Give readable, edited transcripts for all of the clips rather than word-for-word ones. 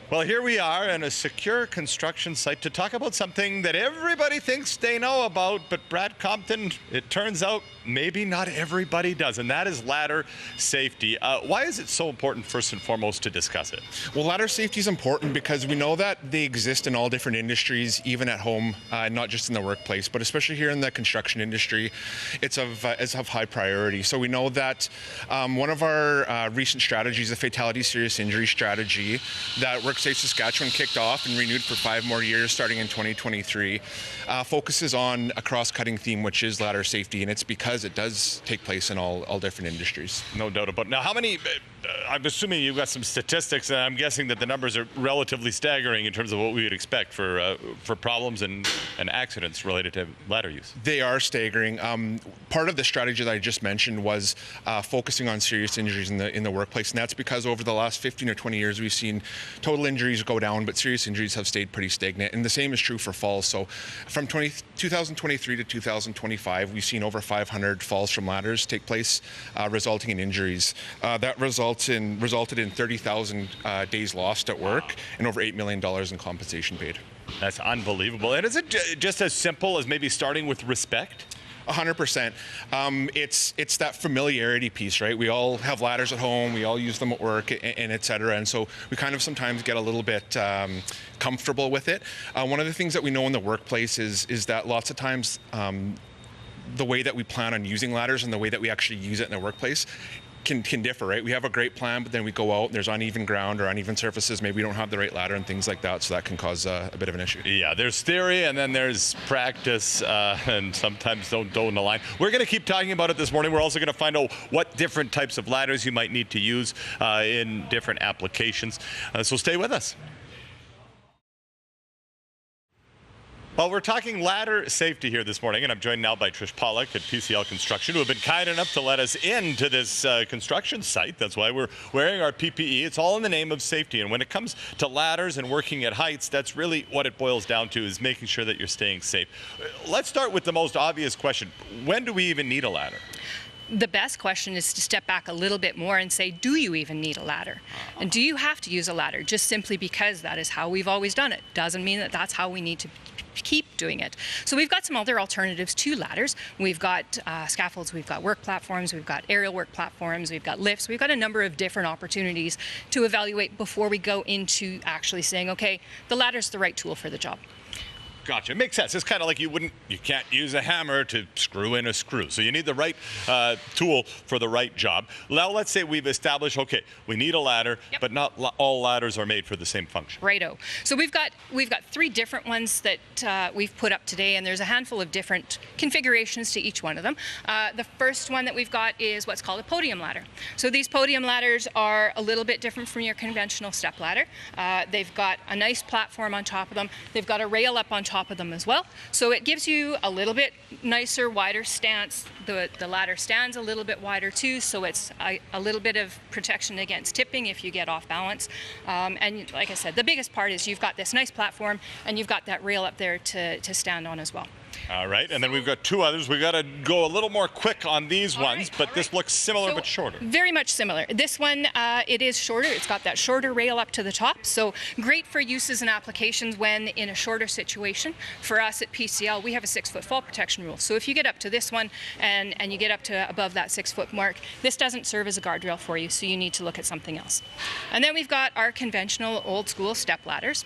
Well, here we are in a secure construction site to talk about something that everybody thinks they know about, but Brad Compton, it turns out maybe not everybody does, and that is ladder safety. Why is it so important, first and foremost, to discuss it? Well, ladder safety is important because we know that they exist in all different industries, even at home, not just in the workplace, but especially here in the construction industry, it's of high priority. So we know that one of our recent strategies, the fatality serious injury strategy, that WorkSafe Saskatchewan kicked off and renewed for 5 more years starting in 2023, focuses on a cross-cutting theme, which is ladder safety, and it's because it does take place in all different industries. No doubt about it. Now, how many, I'm assuming you've got some statistics, and I'm guessing that the numbers are relatively staggering in terms of what we would expect for problems and accidents related to ladder use. They are staggering. Part of the strategy that I just mentioned was focusing on serious injuries in the workplace, and that's because over the last 15 or 20 years we've seen total injuries go down, but serious injuries have stayed pretty stagnant, and the same is true for falls. So from 2023 to 2025, we've seen over 500 falls from ladders take place, resulting in injuries. That resulted in 30,000 days lost at work and over $8 million in compensation paid. That's unbelievable. And is it just as simple as maybe starting with respect? 100%. It's that familiarity piece, right? We all have ladders at home, we all use them at work, and et cetera. And so we kind of sometimes get a little bit comfortable with it. One of the things that we know in the workplace is that lots of times the way that we plan on using ladders and the way that we actually use it in the workplace can differ, right? We have a great plan, but then we go out and there's uneven ground or uneven surfaces. Maybe we don't have the right ladder and things like that, so that can cause a bit of an issue. Yeah, there's theory and then there's practice, and sometimes don't align. We're going to keep talking about it this morning. We're also going to find out what different types of ladders you might need to use in different applications. So stay with us. Well, we're talking ladder safety here this morning, and I'm joined now by Trish Pollock at PCL Construction, who have been kind enough to let us into this construction site. That's why we're wearing our PPE. It's all in the name of safety. And when it comes to ladders and working at heights, that's really what it boils down to, is making sure that you're staying safe. Let's start with the most obvious question. When do we even need a ladder? The best question is to step back a little bit more and say, do you even need a ladder? And do you have to use a ladder just simply because that is how we've always done it? Doesn't mean that that's how we need to keep doing it. So we've got some other alternatives to ladders. We've got scaffolds, we've got work platforms, we've got aerial work platforms, we've got lifts, we've got a number of different opportunities to evaluate before we go into actually saying, okay, the ladder's the right tool for the job. Gotcha. Makes sense. It's kind of like you can't use a hammer to screw in a screw. So you need the right tool for the right job. Now let's say we've established, okay, we need a ladder, but not all ladders are made for the same function. Righto. So we've got 3 different ones that we've put up today, and there's a handful of different configurations to each one of them. The first one that we've got is what's called a podium ladder. So these podium ladders are a little bit different from your conventional step ladder. They've got a nice platform on top of them. They've got a rail up on top of them as well. So it gives you a little bit nicer, wider stance. The ladder stands a little bit wider too, so it's a little bit of protection against tipping if you get off balance. And like I said, the biggest part is you've got this nice platform and you've got that rail up there to stand on as well. All right, and then we've got 2 others. We've got to go a little more quick on these ones, but this looks similar but shorter. Very much similar. This one, it is shorter. It's got that shorter rail up to the top, so great for uses and applications when in a shorter situation. For us at PCL, we have a 6-foot fall protection rule. So if you get up to this one and you get up to above that 6-foot mark, this doesn't serve as a guardrail for you, so you need to look at something else. And then we've got our conventional old school step ladders.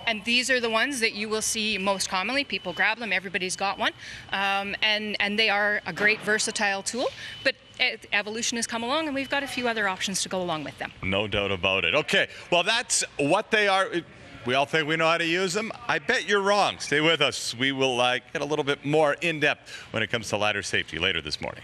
And these are the ones that you will see most commonly. People grab them, everybody's got one. And they are a great versatile tool, but evolution has come along and we've got a few other options to go along with them. No doubt about it. Okay, well that's what they are. We all think we know how to use them. I bet you're wrong. Stay with us. We will get a little bit more in-depth when it comes to ladder safety later this morning.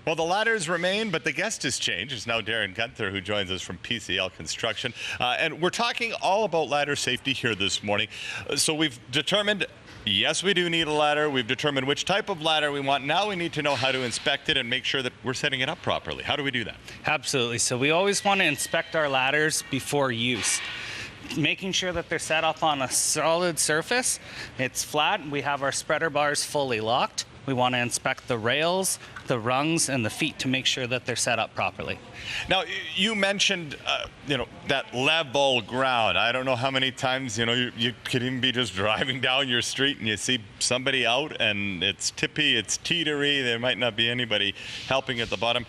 Well, the ladders remain, but the guest has changed. It's now Darren Gunther, who joins us from PCL Construction. And we're talking all about ladder safety here this morning. So we've determined, yes, we do need a ladder. We've determined which type of ladder we want. Now we need to know how to inspect it and make sure that we're setting it up properly. How do we do that? Absolutely. So we always want to inspect our ladders before use. Making sure that they're set up on a solid surface. It's flat. We have our spreader bars fully locked. We want to inspect the rails, the rungs and the feet to make sure that they're set up properly. Now, you mentioned, that level ground. I don't know how many times, you could even be just driving down your street and you see somebody out and it's tippy, it's teetery, there might not be anybody helping at the bottom.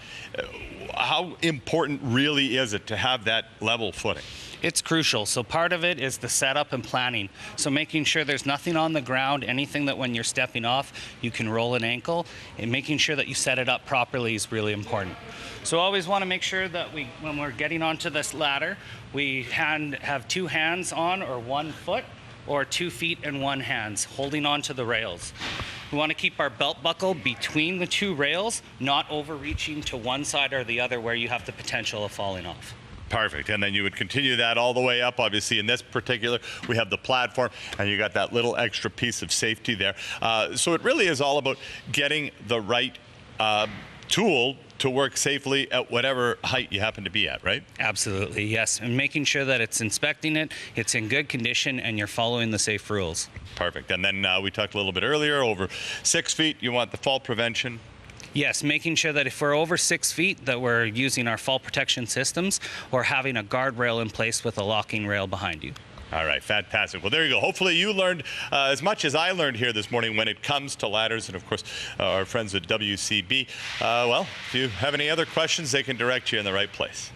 How important really is it to have that level footing? It's crucial. So part of it is the setup and planning. So making sure there's nothing on the ground, anything that when you're stepping off, you can roll an ankle, and making sure that you set it up properly is really important. So always want to make sure that when we're getting onto this ladder, we have 2 hands on or 1 foot, or 2 feet and 1 hand, holding onto the rails. We want to keep our belt buckle between the 2 rails, not overreaching to one side or the other where you have the potential of falling off. Perfect. And then you would continue that all the way up. Obviously, in this particular, we have the platform, and you got that little extra piece of safety there. So it really is all about getting the right tool to work safely at whatever height you happen to be at, right? Absolutely, yes. And making sure that it's inspecting it, it's in good condition, and you're following the safe rules. Perfect. And then we talked a little bit earlier, over 6 feet, you want the fall prevention. Yes, making sure that if we're over 6 feet, that we're using our fall protection systems or having a guardrail in place with a locking rail behind you. All right, fantastic. Well, there you go. Hopefully you learned as much as I learned here this morning when it comes to ladders, and of course our friends at WCB. Well, if you have any other questions, they can direct you in the right place.